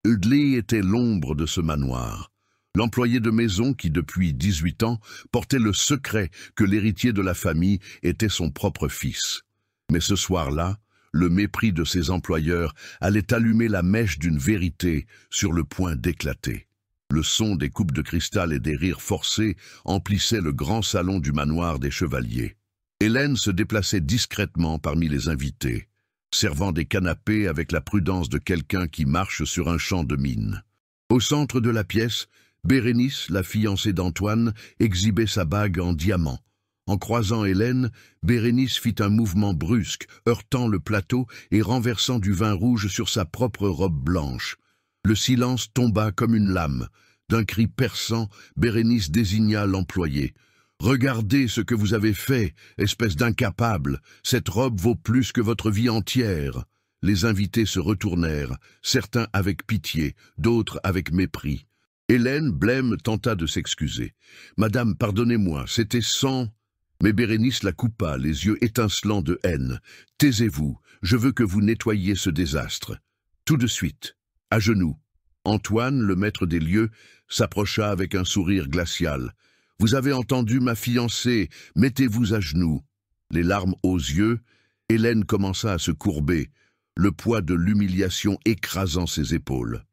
Dudley était l'ombre de ce manoir. L'employé de maison qui, depuis 18 ans, portait le secret que l'héritier de la famille était son propre fils. Mais ce soir-là, le mépris de ses employeurs allait allumer la mèche d'une vérité sur le point d'éclater. Le son des coupes de cristal et des rires forcés emplissait le grand salon du manoir des chevaliers. Hélène se déplaçait discrètement parmi les invités, servant des canapés avec la prudence de quelqu'un qui marche sur un champ de mine. Au centre de la pièce, Bérénice, la fiancée d'Antoine, exhibait sa bague en diamant. En croisant Hélène, Bérénice fit un mouvement brusque, heurtant le plateau et renversant du vin rouge sur sa propre robe blanche. Le silence tomba comme une lame. D'un cri perçant, Bérénice désigna l'employé. « Regardez ce que vous avez fait, espèce d'incapable. Cette robe vaut plus que votre vie entière. » Les invités se retournèrent, certains avec pitié, d'autres avec mépris. Hélène, blême, tenta de s'excuser. « Madame, pardonnez-moi, c'était sans... » Mais Bérénice la coupa, les yeux étincelants de haine. « Taisez-vous, je veux que vous nettoyiez ce désastre. » Tout de suite, à genoux. Antoine, le maître des lieux, s'approcha avec un sourire glacial. « Vous avez entendu ma fiancée, mettez-vous à genoux. » Les larmes aux yeux, Hélène commença à se courber, le poids de l'humiliation écrasant ses épaules.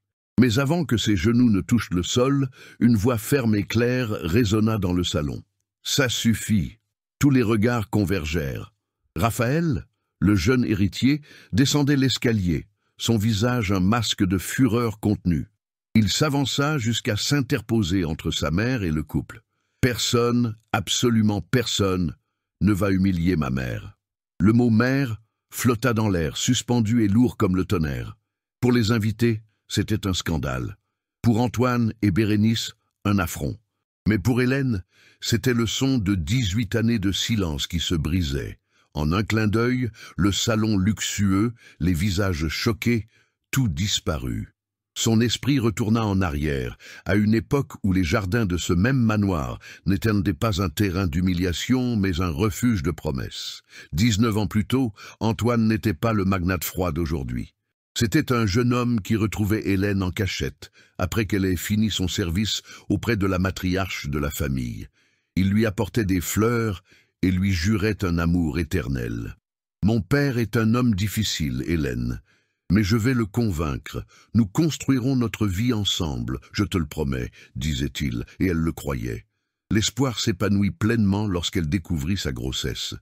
Mais avant que ses genoux ne touchent le sol, une voix ferme et claire résonna dans le salon. « Ça suffit !» Tous les regards convergèrent. Raphaël, le jeune héritier, descendait l'escalier, son visage un masque de fureur contenue. Il s'avança jusqu'à s'interposer entre sa mère et le couple. « Personne, absolument personne, ne va humilier ma mère. » Le mot « mère » flotta dans l'air, suspendu et lourd comme le tonnerre. Pour les invités, c'était un scandale. Pour Antoine et Bérénice, un affront. Mais pour Hélène, c'était le son de 18 années de silence qui se brisait. En un clin d'œil, le salon luxueux, les visages choqués, tout disparut. Son esprit retourna en arrière, à une époque où les jardins de ce même manoir n'étaient pas un terrain d'humiliation, mais un refuge de promesses. 19 ans plus tôt, Antoine n'était pas le magnate froid d'aujourd'hui. C'était un jeune homme qui retrouvait Hélène en cachette, après qu'elle ait fini son service auprès de la matriarche de la famille. Il lui apportait des fleurs et lui jurait un amour éternel. « Mon père est un homme difficile, Hélène. Mais je vais le convaincre. Nous construirons notre vie ensemble, je te le promets, disait-il, et elle le croyait. L'espoir s'épanouit pleinement lorsqu'elle découvrit sa grossesse.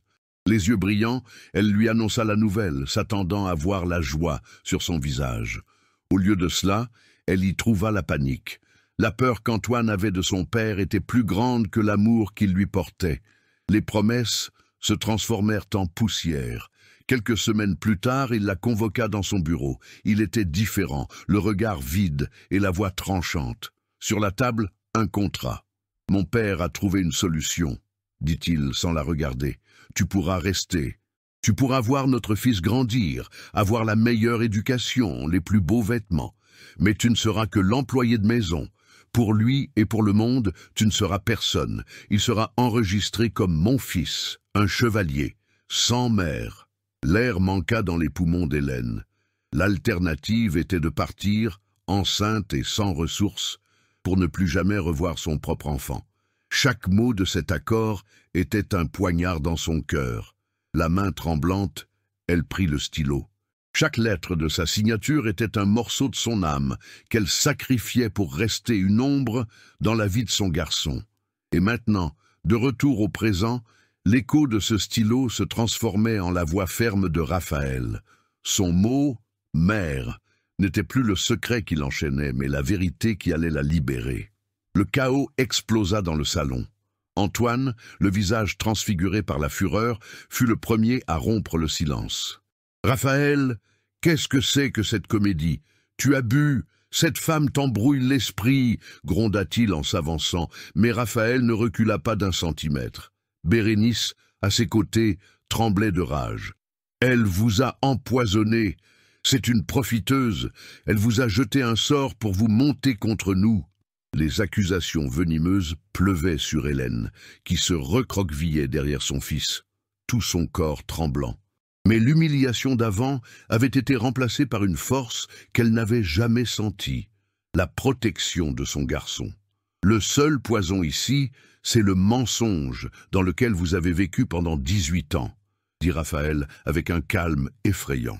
Les yeux brillants, elle lui annonça la nouvelle, s'attendant à voir la joie sur son visage. Au lieu de cela, elle y trouva la panique. La peur qu'Antoine avait de son père était plus grande que l'amour qu'il lui portait. Les promesses se transformèrent en poussière. Quelques semaines plus tard, il la convoqua dans son bureau. Il était différent, le regard vide et la voix tranchante. Sur la table, un contrat. « Mon père a trouvé une solution, » dit-il sans la regarder. « Tu pourras rester. Tu pourras voir notre fils grandir, avoir la meilleure éducation, les plus beaux vêtements. Mais tu ne seras que l'employé de maison. Pour lui et pour le monde, tu ne seras personne. Il sera enregistré comme mon fils, un chevalier, sans mère. » L'air manqua dans les poumons d'Hélène. L'alternative était de partir, enceinte et sans ressources, pour ne plus jamais revoir son propre enfant. Chaque mot de cet accord était un poignard dans son cœur. La main tremblante, elle prit le stylo. Chaque lettre de sa signature était un morceau de son âme, qu'elle sacrifiait pour rester une ombre dans la vie de son garçon. Et maintenant, de retour au présent, l'écho de ce stylo se transformait en la voix ferme de Raphaël. Son mot, « mère », n'était plus le secret qui l'enchaînait, mais la vérité qui allait la libérer. Le chaos explosa dans le salon. Antoine, le visage transfiguré par la fureur, fut le premier à rompre le silence. « Raphaël, qu'est-ce que c'est que cette comédie? Tu as bu, cette femme t'embrouille l'esprit, » gronda-t-il en s'avançant, mais Raphaël ne recula pas d'un centimètre. Bérénice, à ses côtés, tremblait de rage. « Elle vous a empoisonné. C'est une profiteuse. Elle vous a jeté un sort pour vous monter contre nous. » Les accusations venimeuses pleuvaient sur Hélène, qui se recroquevillait derrière son fils, tout son corps tremblant. Mais l'humiliation d'avant avait été remplacée par une force qu'elle n'avait jamais sentie, la protection de son garçon. Le seul poison ici, c'est le mensonge dans lequel vous avez vécu pendant 18 ans, dit Raphaël avec un calme effrayant.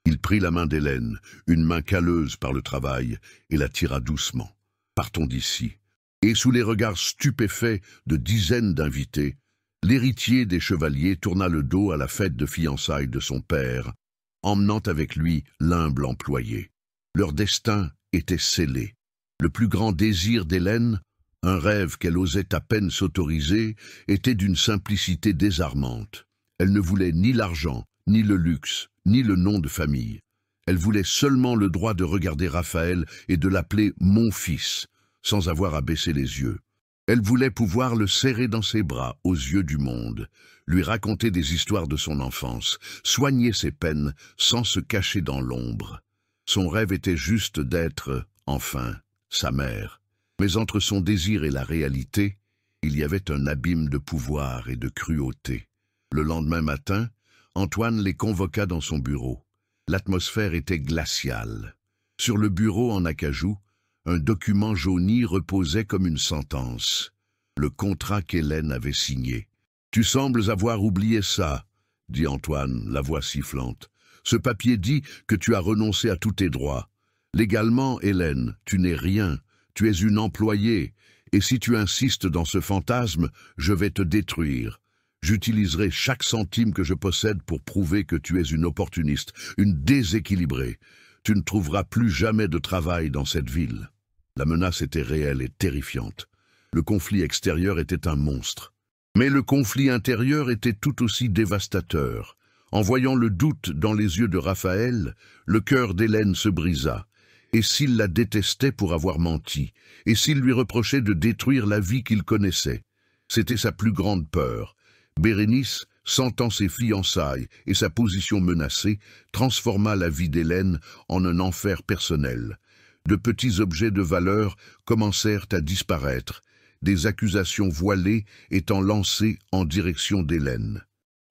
Il prit la main d'Hélène, une main calleuse par le travail, et la tira doucement. Partons d'ici. Et sous les regards stupéfaits de dizaines d'invités, l'héritier des chevaliers tourna le dos à la fête de fiançailles de son père, emmenant avec lui l'humble employé. Leur destin était scellé. Le plus grand désir d'Hélène, un rêve qu'elle osait à peine s'autoriser, était d'une simplicité désarmante. Elle ne voulait ni l'argent, ni le luxe, ni le nom de famille. Elle voulait seulement le droit de regarder Raphaël et de l'appeler « mon fils », sans avoir à baisser les yeux. Elle voulait pouvoir le serrer dans ses bras aux yeux du monde, lui raconter des histoires de son enfance, soigner ses peines sans se cacher dans l'ombre. Son rêve était juste d'être, enfin, sa mère. Mais entre son désir et la réalité, il y avait un abîme de pouvoir et de cruauté. Le lendemain matin, Antoine les convoqua dans son bureau. L'atmosphère était glaciale. Sur le bureau en acajou, un document jauni reposait comme une sentence. Le contrat qu'Hélène avait signé. « Tu sembles avoir oublié ça, » dit Antoine, la voix sifflante. « Ce papier dit que tu as renoncé à tous tes droits. Légalement, Hélène, tu n'es rien. Tu es une employée, et si tu insistes dans ce fantasme, je vais te détruire. J'utiliserai chaque centime que je possède pour prouver que tu es une opportuniste, une déséquilibrée. Tu ne trouveras plus jamais de travail dans cette ville. » La menace était réelle et terrifiante. Le conflit extérieur était un monstre. Mais le conflit intérieur était tout aussi dévastateur. En voyant le doute dans les yeux de Raphaël, le cœur d'Hélène se brisa. Et s'il la détestait pour avoir menti, et s'il lui reprochait de détruire la vie qu'il connaissait, c'était sa plus grande peur. Bérénice, sentant ses fiançailles et sa position menacée, transforma la vie d'Hélène en un enfer personnel. De petits objets de valeur commencèrent à disparaître, des accusations voilées étant lancées en direction d'Hélène.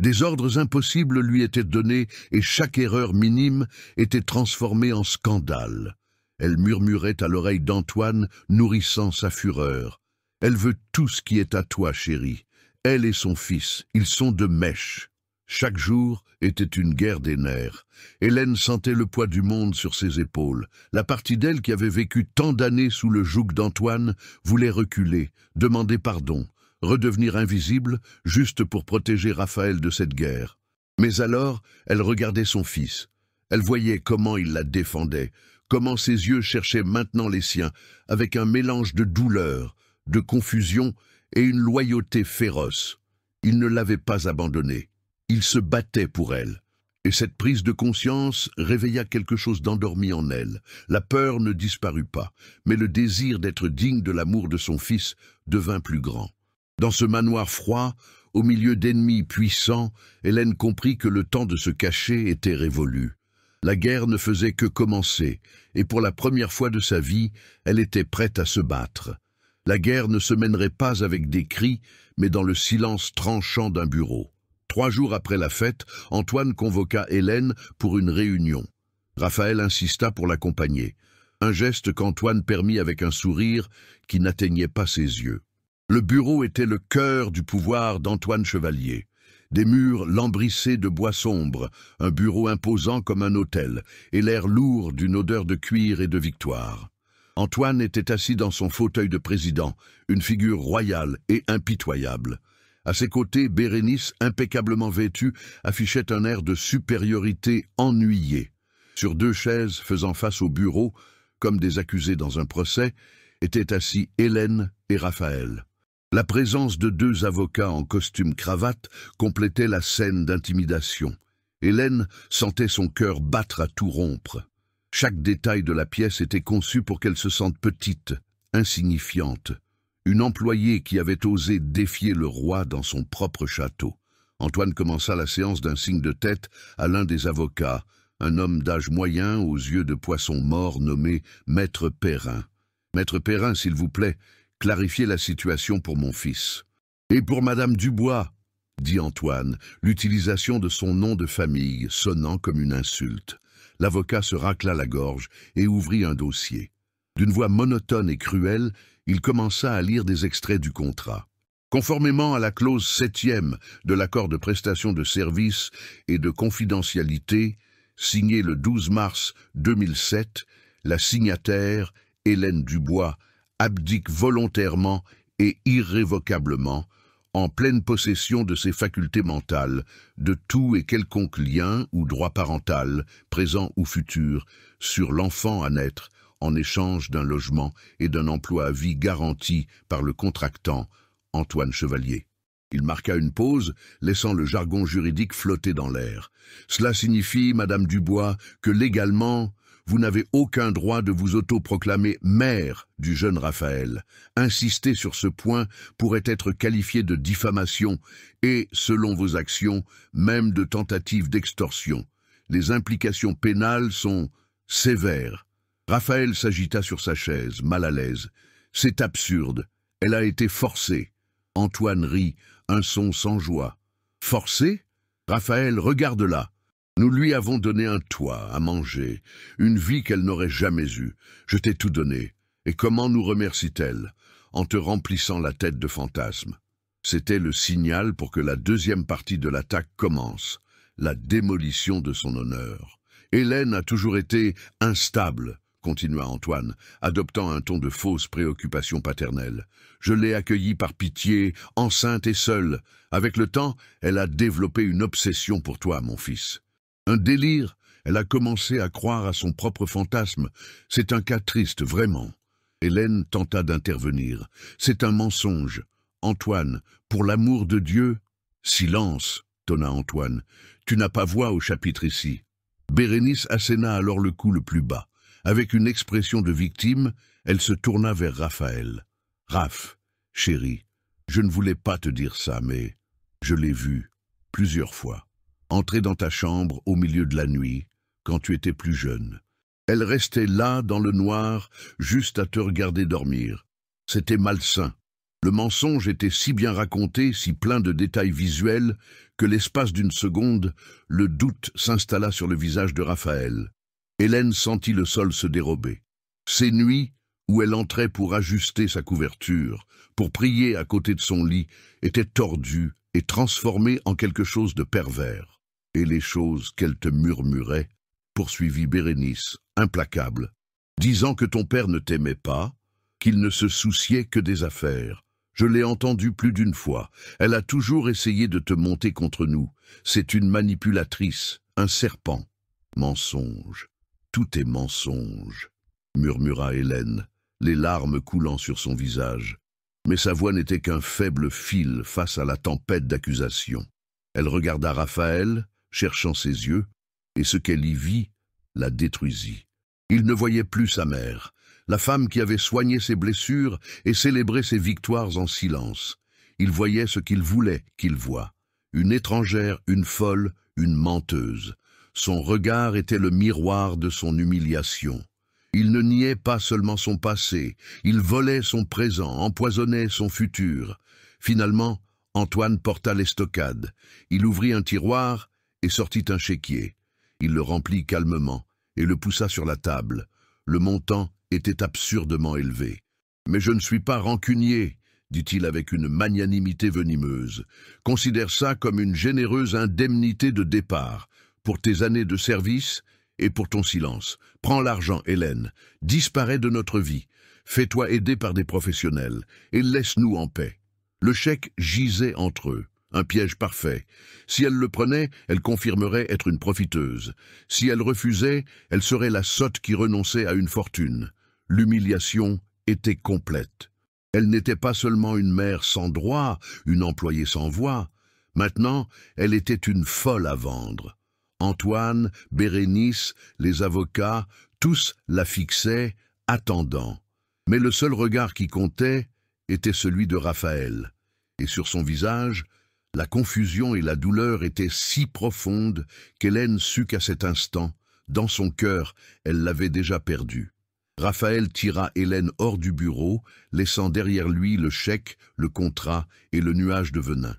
Des ordres impossibles lui étaient donnés et chaque erreur minime était transformée en scandale. Elle murmurait à l'oreille d'Antoine, nourrissant sa fureur. « Elle veut tout ce qui est à toi, chérie. Elle et son fils, ils sont de mèche. » Chaque jour était une guerre des nerfs. Hélène sentait le poids du monde sur ses épaules. La partie d'elle qui avait vécu tant d'années sous le joug d'Antoine voulait reculer, demander pardon, redevenir invisible, juste pour protéger Raphaël de cette guerre. Mais alors, elle regardait son fils. Elle voyait comment il la défendait, comment ses yeux cherchaient maintenant les siens, avec un mélange de douleur, de confusion et une loyauté féroce. Il ne l'avait pas abandonnée. Il se battait pour elle. Et cette prise de conscience réveilla quelque chose d'endormi en elle. La peur ne disparut pas, mais le désir d'être digne de l'amour de son fils devint plus grand. Dans ce manoir froid, au milieu d'ennemis puissants, Hélène comprit que le temps de se cacher était révolu. La guerre ne faisait que commencer, et pour la première fois de sa vie, elle était prête à se battre. La guerre ne se mènerait pas avec des cris, mais dans le silence tranchant d'un bureau. 3 jours après la fête, Antoine convoqua Hélène pour une réunion. Raphaël insista pour l'accompagner, un geste qu'Antoine permit avec un sourire qui n'atteignait pas ses yeux. Le bureau était le cœur du pouvoir d'Antoine Chevalier. Des murs lambrissés de bois sombre, un bureau imposant comme un hôtel, et l'air lourd d'une odeur de cuir et de victoire. Antoine était assis dans son fauteuil de président, une figure royale et impitoyable. À ses côtés, Bérénice, impeccablement vêtue, affichait un air de supériorité ennuyée. Sur 2 chaises faisant face au bureau, comme des accusés dans un procès, étaient assis Hélène et Raphaël. La présence de 2 avocats en costume cravate complétait la scène d'intimidation. Hélène sentait son cœur battre à tout rompre. Chaque détail de la pièce était conçu pour qu'elle se sente petite, insignifiante. Une employée qui avait osé défier le roi dans son propre château. Antoine commença la séance d'un signe de tête à l'un des avocats, un homme d'âge moyen aux yeux de poisson mort nommé Maître Perrin. « Maître Perrin, s'il vous plaît, clarifiez la situation pour mon fils. »« Et pour Madame Dubois » dit Antoine, l'utilisation de son nom de famille sonnant comme une insulte. L'avocat se racla la gorge et ouvrit un dossier. D'une voix monotone et cruelle, il commença à lire des extraits du contrat. Conformément à la clause 7e de l'accord de prestation de services et de confidentialité, signé le 12 mars 2007, la signataire, Hélène Dubois, abdique volontairement et irrévocablement, en pleine possession de ses facultés mentales, de tout et quelconque lien ou droit parental, présent ou futur, sur l'enfant à naître, en échange d'un logement et d'un emploi à vie garanti par le contractant, Antoine Chevalier. Il marqua une pause, laissant le jargon juridique flotter dans l'air. Cela signifie, Madame Dubois, que légalement, vous n'avez aucun droit de vous autoproclamer mère du jeune Raphaël. Insister sur ce point pourrait être qualifié de diffamation et, selon vos actions, même de tentative d'extorsion. Les implications pénales sont sévères. Raphaël s'agita sur sa chaise, mal à l'aise. C'est absurde. Elle a été forcée. Antoine rit, un son sans joie. Forcée? Raphaël, regarde-la. Nous lui avons donné un toit, à manger, une vie qu'elle n'aurait jamais eue. Je t'ai tout donné. Et comment nous remercie-t-elle? En te remplissant la tête de fantasmes. C'était le signal pour que la deuxième partie de l'attaque commence, la démolition de son honneur. Hélène a toujours été instable, continua Antoine, adoptant un ton de fausse préoccupation paternelle. Je l'ai accueillie par pitié, enceinte et seule. Avec le temps, elle a développé une obsession pour toi, mon fils. Un délire, elle a commencé à croire à son propre fantasme. C'est un cas triste, vraiment. Hélène tenta d'intervenir. C'est un mensonge. Antoine, pour l'amour de Dieu... Silence, tonna Antoine. Tu n'as pas voix au chapitre ici. Bérénice asséna alors le cou le plus bas. Avec une expression de victime, elle se tourna vers Raphaël. Raph, chéri, je ne voulais pas te dire ça, mais je l'ai vu plusieurs fois. Entrer dans ta chambre au milieu de la nuit, quand tu étais plus jeune. Elle restait là, dans le noir, juste à te regarder dormir. C'était malsain. Le mensonge était si bien raconté, si plein de détails visuels, que l'espace d'une seconde, le doute s'installa sur le visage de Raphaël. Hélène sentit le sol se dérober. Ces nuits, où elle entrait pour ajuster sa couverture, pour prier à côté de son lit, étaient tordues et transformées en quelque chose de pervers. Et les choses qu'elle te murmurait, poursuivit Bérénice, implacable, disant que ton père ne t'aimait pas, qu'il ne se souciait que des affaires. Je l'ai entendu plus d'une fois. Elle a toujours essayé de te monter contre nous. C'est une manipulatrice, un serpent. Mensonge. Tout est mensonge, murmura Hélène, les larmes coulant sur son visage. Mais sa voix n'était qu'un faible fil face à la tempête d'accusations. Elle regarda Raphaël, cherchant ses yeux, et ce qu'elle y vit la détruisit. Il ne voyait plus sa mère, la femme qui avait soigné ses blessures et célébré ses victoires en silence. Il voyait ce qu'il voulait qu'il voie, une étrangère, une folle, une menteuse. Son regard était le miroir de son humiliation. Il ne niait pas seulement son passé, il volait son présent, empoisonnait son futur. Finalement, Antoine porta l'estocade. Il ouvrit un tiroir et sortit un chéquier. Il le remplit calmement et le poussa sur la table. Le montant était absurdement élevé. « Mais je ne suis pas rancunier, » dit-il avec une magnanimité venimeuse. « Considère ça comme une généreuse indemnité de départ, pour tes années de service et pour ton silence. Prends l'argent, Hélène, disparais de notre vie, fais-toi aider par des professionnels, et laisse-nous en paix. » Le chèque gisait entre eux. Un piège parfait. Si elle le prenait, elle confirmerait être une profiteuse. Si elle refusait, elle serait la sotte qui renonçait à une fortune. L'humiliation était complète. Elle n'était pas seulement une mère sans droit, une employée sans voix. Maintenant, elle était une folle à vendre. Antoine, Bérénice, les avocats, tous la fixaient, attendant. Mais le seul regard qui comptait était celui de Raphaël. Et sur son visage, la confusion et la douleur étaient si profondes qu'Hélène sut qu'à cet instant, dans son cœur, elle l'avait déjà perdue. Raphaël tira Hélène hors du bureau, laissant derrière lui le chèque, le contrat et le nuage de venin.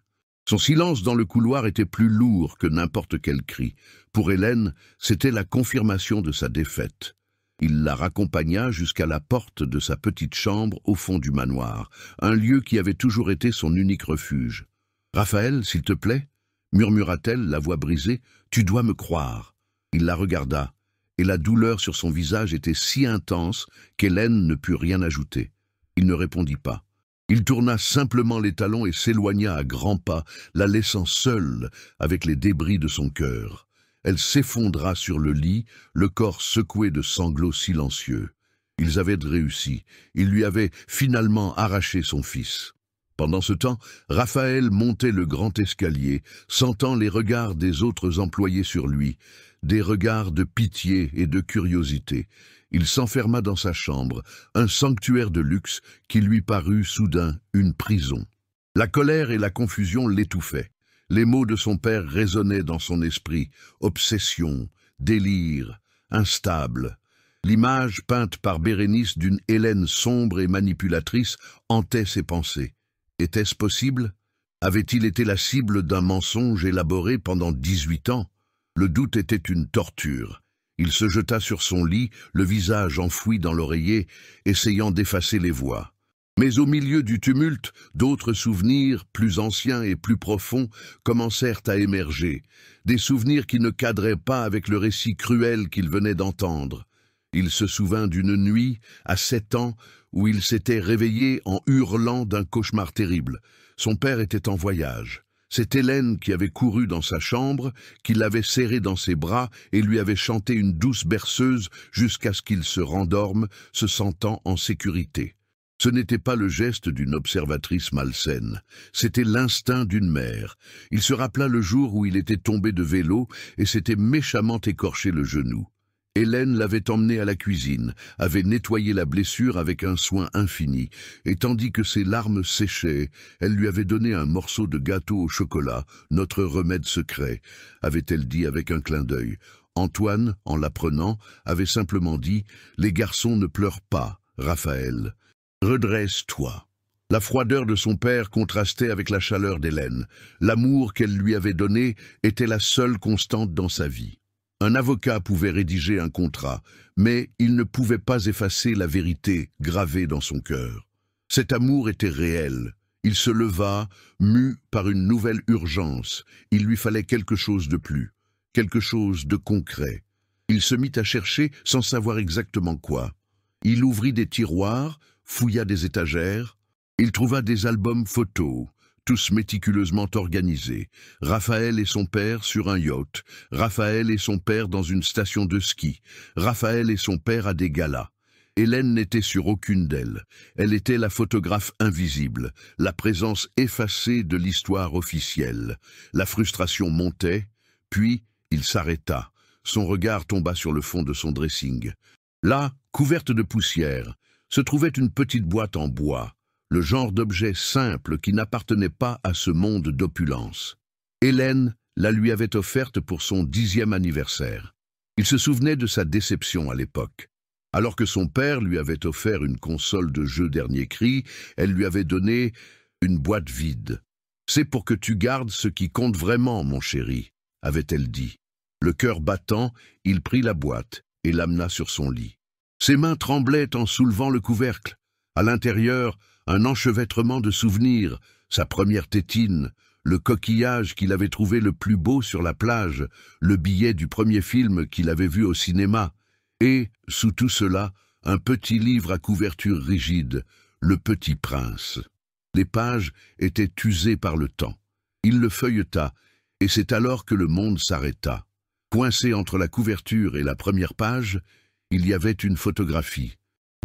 Son silence dans le couloir était plus lourd que n'importe quel cri. Pour Hélène, c'était la confirmation de sa défaite. Il la raccompagna jusqu'à la porte de sa petite chambre au fond du manoir, un lieu qui avait toujours été son unique refuge. « Raphaël, s'il te plaît » murmura-t-elle, la voix brisée, « tu dois me croire. » Il la regarda, et la douleur sur son visage était si intense qu'Hélène ne put rien ajouter. Il ne répondit pas. Il tourna simplement les talons et s'éloigna à grands pas, la laissant seule avec les débris de son cœur. Elle s'effondra sur le lit, le corps secoué de sanglots silencieux. Ils avaient réussi. Ils lui avaient finalement arraché son fils. Pendant ce temps, Raphaël montait le grand escalier, sentant les regards des autres employés sur lui, des regards de pitié et de curiosité. Il s'enferma dans sa chambre, un sanctuaire de luxe qui lui parut soudain une prison. La colère et la confusion l'étouffaient. Les mots de son père résonnaient dans son esprit. Obsession, délire, instable. L'image peinte par Bérénice d'une Hélène sombre et manipulatrice hantait ses pensées. Était-ce possible? Avait-il été la cible d'un mensonge élaboré pendant 18 ans? Le doute était une torture. Il se jeta sur son lit, le visage enfoui dans l'oreiller, essayant d'effacer les voix. Mais au milieu du tumulte, d'autres souvenirs, plus anciens et plus profonds, commencèrent à émerger. Des souvenirs qui ne cadraient pas avec le récit cruel qu'il venait d'entendre. Il se souvint d'une nuit, à 7 ans, où il s'était réveillé en hurlant d'un cauchemar terrible. Son père était en voyage. C'est Hélène qui avait couru dans sa chambre, qui l'avait serré dans ses bras et lui avait chanté une douce berceuse jusqu'à ce qu'il se rendorme, se sentant en sécurité. Ce n'était pas le geste d'une observatrice malsaine, c'était l'instinct d'une mère. Il se rappela le jour où il était tombé de vélo et s'était méchamment écorché le genou. Hélène l'avait emmené à la cuisine, avait nettoyé la blessure avec un soin infini, et tandis que ses larmes séchaient, elle lui avait donné un morceau de gâteau au chocolat, notre remède secret, avait-elle dit avec un clin d'œil. Antoine, en l'apprenant, avait simplement dit « Les garçons ne pleurent pas, Raphaël. Redresse-toi ». La froideur de son père contrastait avec la chaleur d'Hélène. L'amour qu'elle lui avait donné était la seule constante dans sa vie. Un avocat pouvait rédiger un contrat, mais il ne pouvait pas effacer la vérité gravée dans son cœur. Cet amour était réel. Il se leva, mu par une nouvelle urgence. Il lui fallait quelque chose de plus, quelque chose de concret. Il se mit à chercher sans savoir exactement quoi. Il ouvrit des tiroirs, fouilla des étagères. Il trouva des albums photos, tous méticuleusement organisés. Raphaël et son père sur un yacht, Raphaël et son père dans une station de ski, Raphaël et son père à des galas. Hélène n'était sur aucune d'elles. Elle était la photographe invisible, la présence effacée de l'histoire officielle. La frustration montait, puis il s'arrêta. Son regard tomba sur le fond de son dressing. Là, couverte de poussière, se trouvait une petite boîte en bois, le genre d'objet simple qui n'appartenait pas à ce monde d'opulence. Hélène la lui avait offerte pour son 10e anniversaire. Il se souvenait de sa déception à l'époque. Alors que son père lui avait offert une console de jeu dernier cri, elle lui avait donné une boîte vide. « C'est pour que tu gardes ce qui compte vraiment, mon chéri », avait-elle dit. Le cœur battant, il prit la boîte et l'amena sur son lit. Ses mains tremblaient en soulevant le couvercle. À l'intérieur, un enchevêtrement de souvenirs, sa première tétine, le coquillage qu'il avait trouvé le plus beau sur la plage, le billet du premier film qu'il avait vu au cinéma, et, sous tout cela, un petit livre à couverture rigide, Le Petit Prince. Les pages étaient usées par le temps. Il le feuilleta, et c'est alors que le monde s'arrêta. Coincé entre la couverture et la première page, il y avait une photographie.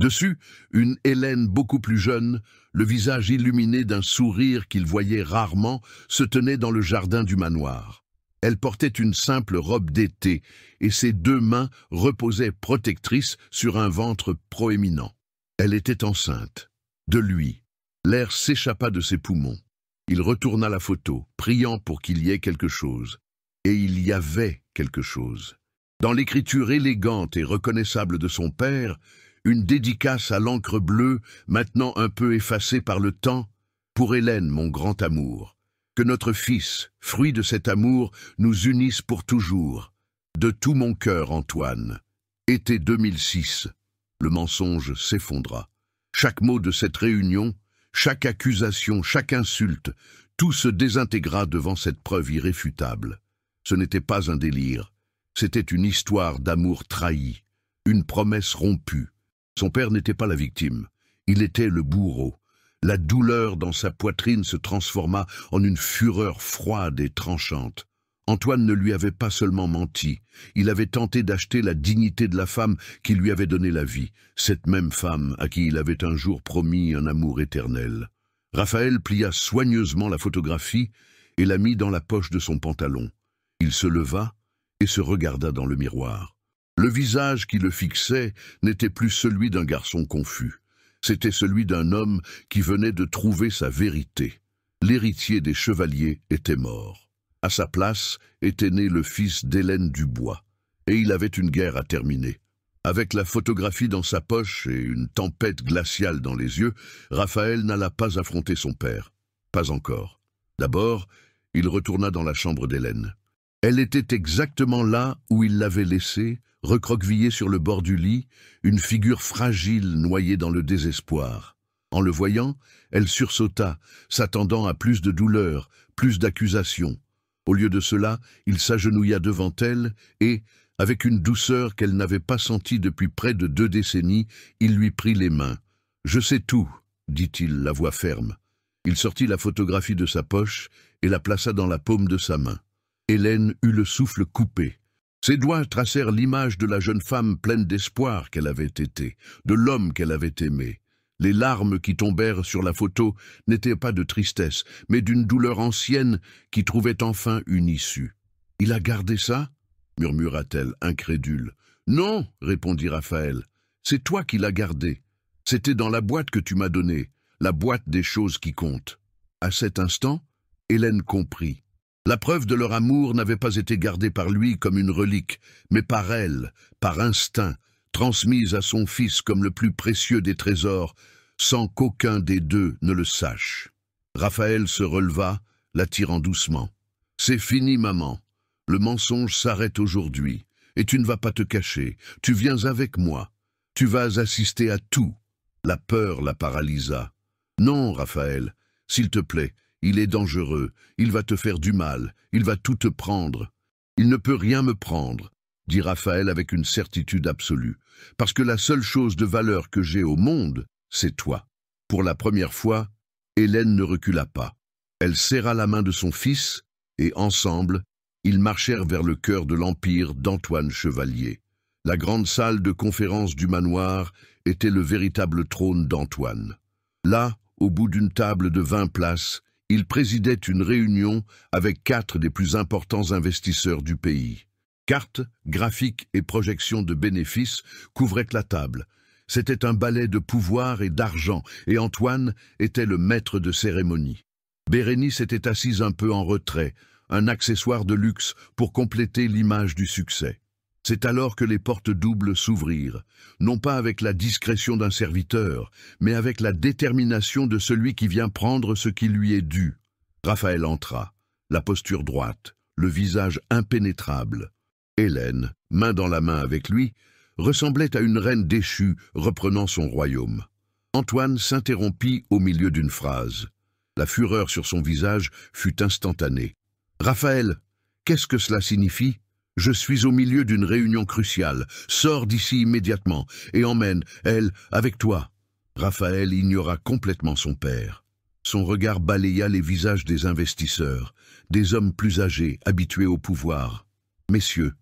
Dessus, une Hélène beaucoup plus jeune, le visage illuminé d'un sourire qu'il voyait rarement, se tenait dans le jardin du manoir. Elle portait une simple robe d'été et ses 2 mains reposaient protectrices sur un ventre proéminent. Elle était enceinte. De lui. L'air s'échappa de ses poumons. Il retourna la photo, priant pour qu'il y ait quelque chose. Et il y avait quelque chose. Dans l'écriture élégante et reconnaissable de son père, une dédicace à l'encre bleue, maintenant un peu effacée par le temps. « Pour Hélène, mon grand amour. Que notre fils, fruit de cet amour, nous unisse pour toujours. De tout mon cœur, Antoine. Été 2006. Le mensonge s'effondra. Chaque mot de cette réunion, chaque accusation, chaque insulte, tout se désintégra devant cette preuve irréfutable. Ce n'était pas un délire, c'était une histoire d'amour trahi, une promesse rompue. Son père n'était pas la victime, il était le bourreau. La douleur dans sa poitrine se transforma en une fureur froide et tranchante. Antoine ne lui avait pas seulement menti, il avait tenté d'acheter la dignité de la femme qui lui avait donné la vie, cette même femme à qui il avait un jour promis un amour éternel. Raphaël plia soigneusement la photographie et la mit dans la poche de son pantalon. Il se leva et se regarda dans le miroir. Le visage qui le fixait n'était plus celui d'un garçon confus. C'était celui d'un homme qui venait de trouver sa vérité. L'héritier des Chevaliers était mort. À sa place était né le fils d'Hélène Dubois, et il avait une guerre à terminer. Avec la photographie dans sa poche et une tempête glaciale dans les yeux, Raphaël n'alla pas affronter son père. Pas encore. D'abord, il retourna dans la chambre d'Hélène. Elle était exactement là où il l'avait laissée, recroquevillée sur le bord du lit, une figure fragile noyée dans le désespoir. En le voyant, elle sursauta, s'attendant à plus de douleur, plus d'accusations. Au lieu de cela, il s'agenouilla devant elle et, avec une douceur qu'elle n'avait pas sentie depuis près de 2 décennies, il lui prit les mains. « Je sais tout », dit-il, la voix ferme. Il sortit la photographie de sa poche et la plaça dans la paume de sa main. Hélène eut le souffle coupé. Ses doigts tracèrent l'image de la jeune femme pleine d'espoir qu'elle avait été, de l'homme qu'elle avait aimé. Les larmes qui tombèrent sur la photo n'étaient pas de tristesse, mais d'une douleur ancienne qui trouvait enfin une issue. « Il a gardé ça ?» murmura-t-elle, incrédule. « Non, répondit Raphaël, c'est toi qui l'as gardé. C'était dans la boîte que tu m'as donnée, la boîte des choses qui comptent. » À cet instant, Hélène comprit. La preuve de leur amour n'avait pas été gardée par lui comme une relique, mais par elle, par instinct, transmise à son fils comme le plus précieux des trésors, sans qu'aucun des deux ne le sache. Raphaël se releva, l'attirant doucement. « C'est fini, maman. Le mensonge s'arrête aujourd'hui, et tu ne vas pas te cacher. Tu viens avec moi. Tu vas assister à tout. » La peur la paralysa. « Non, Raphaël, s'il te plaît, il est dangereux, il va te faire du mal, il va tout te prendre. »« Il ne peut rien me prendre, » dit Raphaël avec une certitude absolue, « parce que la seule chose de valeur que j'ai au monde, c'est toi. » Pour la première fois, Hélène ne recula pas. Elle serra la main de son fils, et ensemble, ils marchèrent vers le cœur de l'empire d'Antoine Chevalier. La grande salle de conférence du manoir était le véritable trône d'Antoine. Là, au bout d'une table de 20 places, il présidait une réunion avec 4 des plus importants investisseurs du pays. Cartes, graphiques et projections de bénéfices couvraient la table. C'était un ballet de pouvoir et d'argent, et Antoine était le maître de cérémonie. Bérénice était assise un peu en retrait, un accessoire de luxe pour compléter l'image du succès. C'est alors que les portes doubles s'ouvrirent, non pas avec la discrétion d'un serviteur, mais avec la détermination de celui qui vient prendre ce qui lui est dû. Raphaël entra, la posture droite, le visage impénétrable. Hélène, main dans la main avec lui, ressemblait à une reine déchue reprenant son royaume. Antoine s'interrompit au milieu d'une phrase. La fureur sur son visage fut instantanée. « Raphaël, qu'est-ce que cela signifie ? Je suis au milieu d'une réunion cruciale. Sors d'ici immédiatement et emmène, elle, avec toi. » Raphaël ignora complètement son père. Son regard balaya les visages des investisseurs, des hommes plus âgés, habitués au pouvoir. « Messieurs,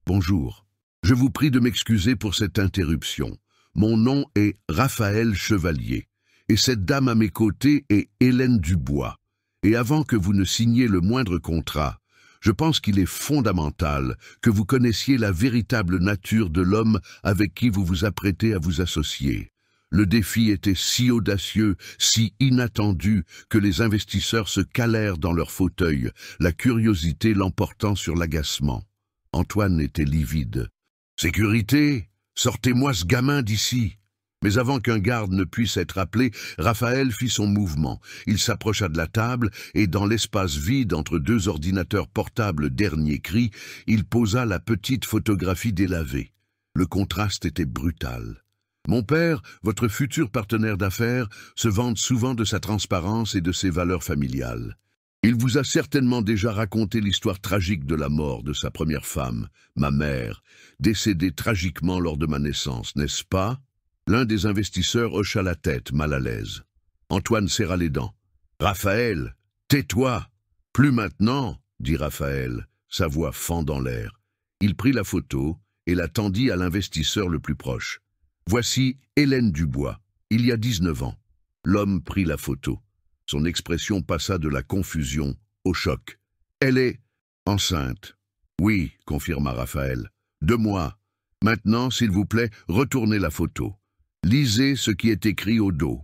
bonjour. Je vous prie de m'excuser pour cette interruption. Mon nom est Raphaël Chevalier, et cette dame à mes côtés est Hélène Dubois. Et avant que vous ne signiez le moindre contrat, je pense qu'il est fondamental que vous connaissiez la véritable nature de l'homme avec qui vous vous apprêtez à vous associer. Le défi était si audacieux, si inattendu, que les investisseurs se calèrent dans leurs fauteuils, la curiosité l'emportant sur l'agacement. Antoine était livide. « Sécurité, sortez-moi ce gamin d'ici !» Mais avant qu'un garde ne puisse être appelé, Raphaël fit son mouvement. Il s'approcha de la table et, dans l'espace vide entre deux ordinateurs portables dernier cri, il posa la petite photographie délavée. Le contraste était brutal. Mon père, votre futur partenaire d'affaires, se vante souvent de sa transparence et de ses valeurs familiales. Il vous a certainement déjà raconté l'histoire tragique de la mort de sa première femme, ma mère, décédée tragiquement lors de ma naissance, n'est-ce pas ? L'un des investisseurs hocha la tête, mal à l'aise. Antoine serra les dents. « Raphaël, tais-toi !»« Plus maintenant !» dit Raphaël, sa voix fendant l'air. Il prit la photo et la tendit à l'investisseur le plus proche. « Voici Hélène Dubois, il y a 19 ans. » L'homme prit la photo. Son expression passa de la confusion au choc. « Elle est enceinte. »« Oui, » confirma Raphaël. « 2 mois. Maintenant, s'il vous plaît, retournez la photo. Lisez ce qui est écrit au dos,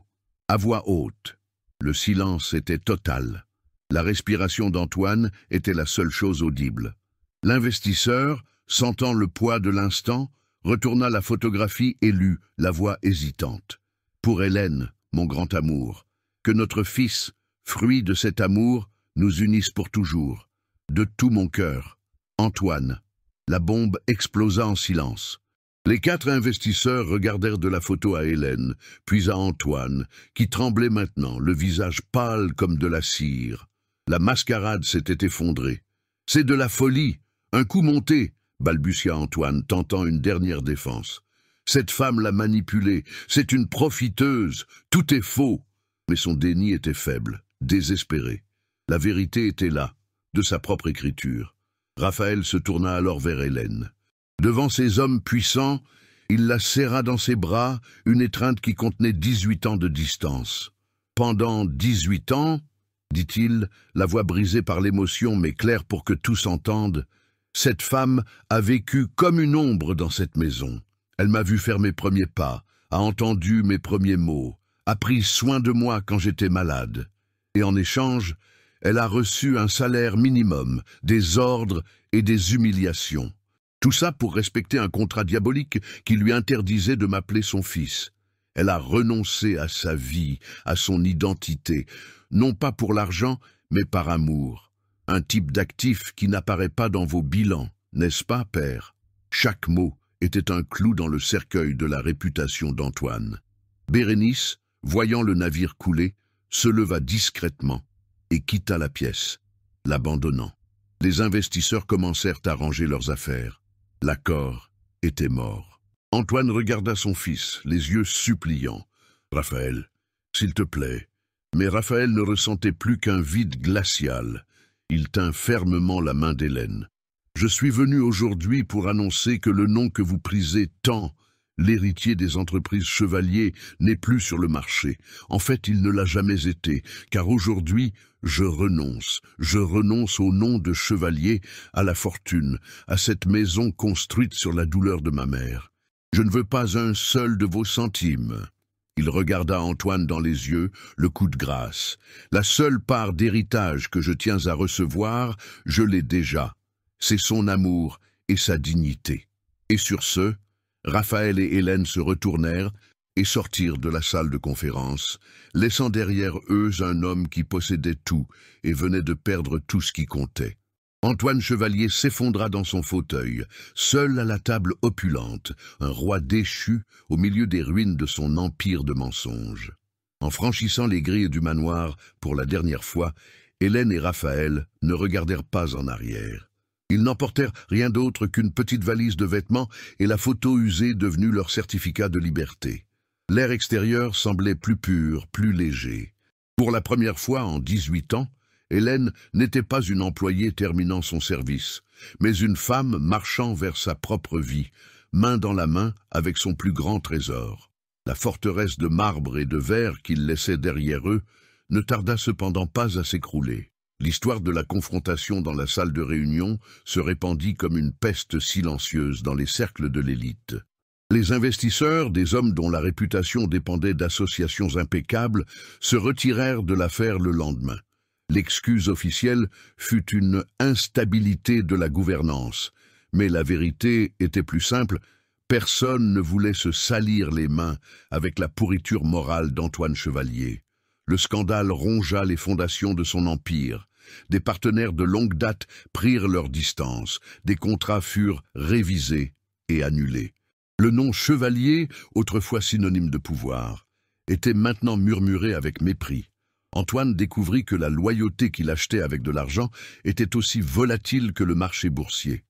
à voix haute. » Le silence était total. La respiration d'Antoine était la seule chose audible. L'investisseur, sentant le poids de l'instant, retourna la photographie et lut, la voix hésitante. « Pour Hélène, mon grand amour, que notre fils, fruit de cet amour, nous unisse pour toujours. De tout mon cœur. Antoine. » La bombe explosa en silence. Les 4 investisseurs regardèrent de la photo à Hélène, puis à Antoine, qui tremblait maintenant, le visage pâle comme de la cire. La mascarade s'était effondrée. « C'est de la folie, un coup monté !» balbutia Antoine, tentant une dernière défense. « Cette femme l'a manipulée, c'est une profiteuse, tout est faux !» Mais son déni était faible, désespéré. La vérité était là, de sa propre écriture. Raphaël se tourna alors vers Hélène. Devant ces hommes puissants, il la serra dans ses bras, une étreinte qui contenait 18 ans de distance. « Pendant 18 ans, dit-il, la voix brisée par l'émotion mais claire pour que tous entendent, cette femme a vécu comme une ombre dans cette maison. Elle m'a vu faire mes premiers pas, a entendu mes premiers mots, a pris soin de moi quand j'étais malade. Et en échange, elle a reçu un salaire minimum, des ordres et des humiliations. Tout ça pour respecter un contrat diabolique qui lui interdisait de m'appeler son fils. Elle a renoncé à sa vie, à son identité, non pas pour l'argent, mais par amour. Un type d'actif qui n'apparaît pas dans vos bilans, n'est-ce pas, père ? » Chaque mot était un clou dans le cercueil de la réputation d'Antoine. Bérénice, voyant le navire couler, se leva discrètement et quitta la pièce, l'abandonnant. Les investisseurs commencèrent à ranger leurs affaires. L'accord était mort. Antoine regarda son fils, les yeux suppliants. « Raphaël, s'il te plaît. » Mais Raphaël ne ressentait plus qu'un vide glacial. Il tint fermement la main d'Hélène. « Je suis venu aujourd'hui pour annoncer que le nom que vous prisez tant, l'héritier des entreprises Chevalier, n'est plus sur le marché. En fait, il ne l'a jamais été, car aujourd'hui, je renonce au nom de Chevalier, à la fortune, à cette maison construite sur la douleur de ma mère. Je ne veux pas un seul de vos centimes. » Il regarda Antoine dans les yeux, le coup de grâce. « La seule part d'héritage que je tiens à recevoir, je l'ai déjà. C'est son amour et sa dignité. » Et sur ce, Raphaël et Hélène se retournèrent et sortirent de la salle de conférence, laissant derrière eux un homme qui possédait tout et venait de perdre tout ce qui comptait. Antoine Chevalier s'effondra dans son fauteuil, seul à la table opulente, un roi déchu au milieu des ruines de son empire de mensonges. En franchissant les grilles du manoir pour la dernière fois, Hélène et Raphaël ne regardèrent pas en arrière. Ils n'emportèrent rien d'autre qu'une petite valise de vêtements et la photo usée devenue leur certificat de liberté. L'air extérieur semblait plus pur, plus léger. Pour la première fois en 18 ans, Hélène n'était pas une employée terminant son service, mais une femme marchant vers sa propre vie, main dans la main avec son plus grand trésor. La forteresse de marbre et de verre qu'ils laissaient derrière eux ne tarda cependant pas à s'écrouler. L'histoire de la confrontation dans la salle de réunion se répandit comme une peste silencieuse dans les cercles de l'élite. Les investisseurs, des hommes dont la réputation dépendait d'associations impeccables, se retirèrent de l'affaire le lendemain. L'excuse officielle fut une instabilité de la gouvernance, mais la vérité était plus simple, Personne ne voulait se salir les mains avec la pourriture morale d'Antoine Chevalier. Le scandale rongea les fondations de son empire. Des partenaires de longue date prirent leur distance. Des contrats furent révisés et annulés. Le nom Chevalier, autrefois synonyme de pouvoir, était maintenant murmuré avec mépris. Antoine découvrit que la loyauté qu'il achetait avec de l'argent était aussi volatile que le marché boursier.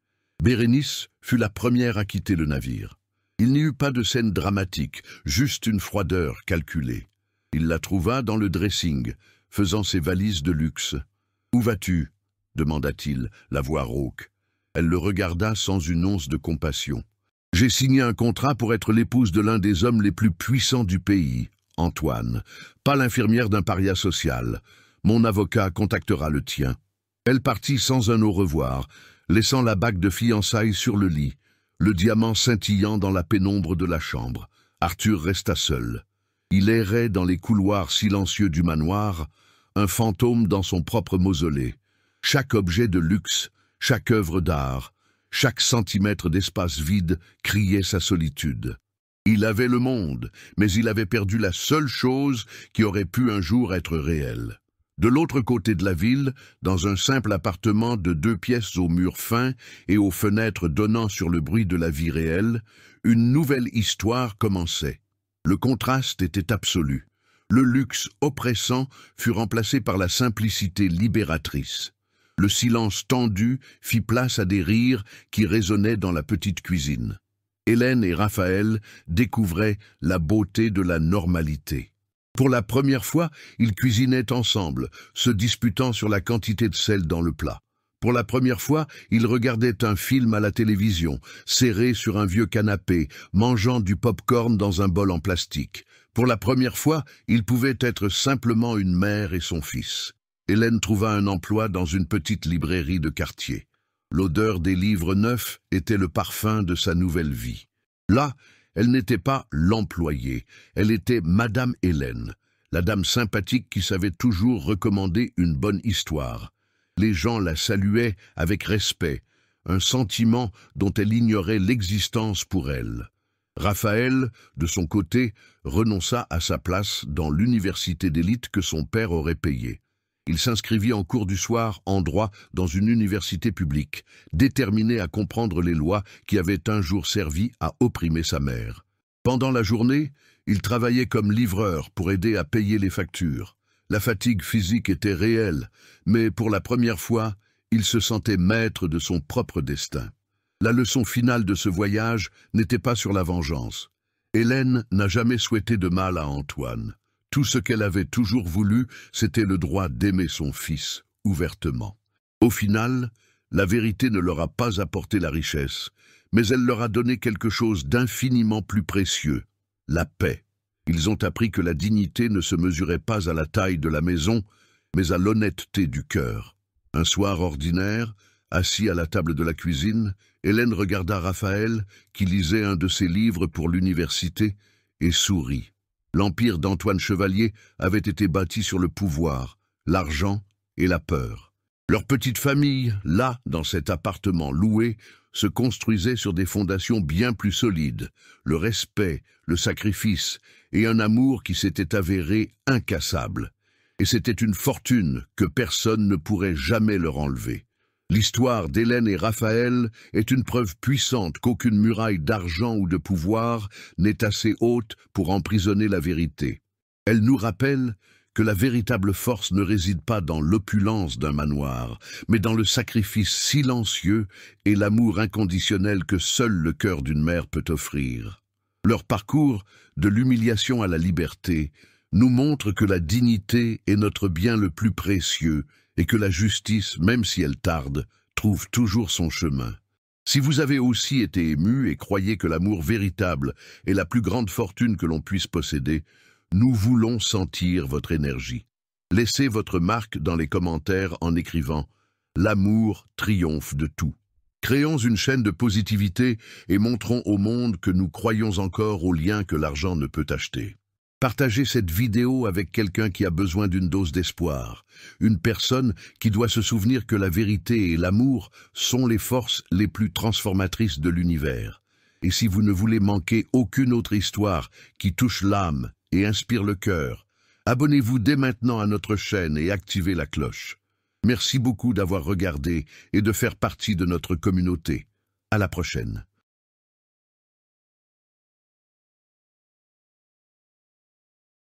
Bérénice fut la première à quitter le navire. Il n'y eut pas de scène dramatique, juste une froideur calculée. Il la trouva dans le dressing, faisant ses valises de luxe. « Où vas-tu » demanda-t-il, la voix rauque. Elle le regarda sans une once de compassion. « J'ai signé un contrat pour être l'épouse de l'un des hommes les plus puissants du pays, Antoine, pas l'infirmière d'un paria social. Mon avocat contactera le tien. » Elle partit sans un au revoir, laissant la bague de fiançailles sur le lit, le diamant scintillant dans la pénombre de la chambre. Arthur resta seul. Il errait dans les couloirs silencieux du manoir, un fantôme dans son propre mausolée. Chaque objet de luxe, chaque œuvre d'art, chaque centimètre d'espace vide criait sa solitude. Il avait le monde, mais il avait perdu la seule chose qui aurait pu un jour être réelle. De l'autre côté de la ville, dans un simple appartement de 2 pièces aux murs fins et aux fenêtres donnant sur le bruit de la vie réelle, une nouvelle histoire commençait. Le contraste était absolu. Le luxe oppressant fut remplacé par la simplicité libératrice. Le silence tendu fit place à des rires qui résonnaient dans la petite cuisine. Hélène et Raphaël découvraient la beauté de la normalité. Pour la première fois, ils cuisinaient ensemble, se disputant sur la quantité de sel dans le plat. Pour la première fois, ils regardaient un film à la télévision, serrés sur un vieux canapé, mangeant du pop-corn dans un bol en plastique. Pour la première fois, ils pouvaient être simplement une mère et son fils. Hélène trouva un emploi dans une petite librairie de quartier. L'odeur des livres neufs était le parfum de sa nouvelle vie. Là, elle n'était pas l'employée, elle était Madame Hélène, la dame sympathique qui savait toujours recommander une bonne histoire. Les gens la saluaient avec respect, un sentiment dont elle ignorait l'existence pour elle. Raphaël, de son côté, renonça à sa place dans l'université d'élite que son père aurait payée. Il s'inscrivit en cours du soir en droit dans une université publique, déterminé à comprendre les lois qui avaient un jour servi à opprimer sa mère. Pendant la journée, il travaillait comme livreur pour aider à payer les factures. La fatigue physique était réelle, mais pour la première fois, il se sentait maître de son propre destin. La leçon finale de ce voyage n'était pas sur la vengeance. Hélène n'a jamais souhaité de mal à Antoine. Tout ce qu'elle avait toujours voulu, c'était le droit d'aimer son fils, ouvertement. Au final, la vérité ne leur a pas apporté la richesse, mais elle leur a donné quelque chose d'infiniment plus précieux, la paix. Ils ont appris que la dignité ne se mesurait pas à la taille de la maison, mais à l'honnêteté du cœur. Un soir ordinaire, assis à la table de la cuisine, Hélène regarda Raphaël, qui lisait un de ses livres pour l'université, et sourit. L'empire d'Antoine Chevalier avait été bâti sur le pouvoir, l'argent et la peur. Leur petite famille, là, dans cet appartement loué, se construisait sur des fondations bien plus solides, le respect, le sacrifice et un amour qui s'était avéré incassable. Et c'était une fortune que personne ne pourrait jamais leur enlever. L'histoire d'Hélène et Raphaël est une preuve puissante qu'aucune muraille d'argent ou de pouvoir n'est assez haute pour emprisonner la vérité. Elle nous rappelle que la véritable force ne réside pas dans l'opulence d'un manoir, mais dans le sacrifice silencieux et l'amour inconditionnel que seul le cœur d'une mère peut offrir. Leur parcours, de l'humiliation à la liberté, nous montre que la dignité est notre bien le plus précieux et que la justice, même si elle tarde, trouve toujours son chemin. Si vous avez aussi été ému et croyez que l'amour véritable est la plus grande fortune que l'on puisse posséder, nous voulons sentir votre énergie. Laissez votre marque dans les commentaires en écrivant « L'amour triomphe de tout ». Créons une chaîne de positivité et montrons au monde que nous croyons encore aux liens que l'argent ne peut acheter. Partagez cette vidéo avec quelqu'un qui a besoin d'une dose d'espoir, une personne qui doit se souvenir que la vérité et l'amour sont les forces les plus transformatrices de l'univers. Et si vous ne voulez manquer aucune autre histoire qui touche l'âme et inspire le cœur, abonnez-vous dès maintenant à notre chaîne et activez la cloche. Merci beaucoup d'avoir regardé et de faire partie de notre communauté. À la prochaine.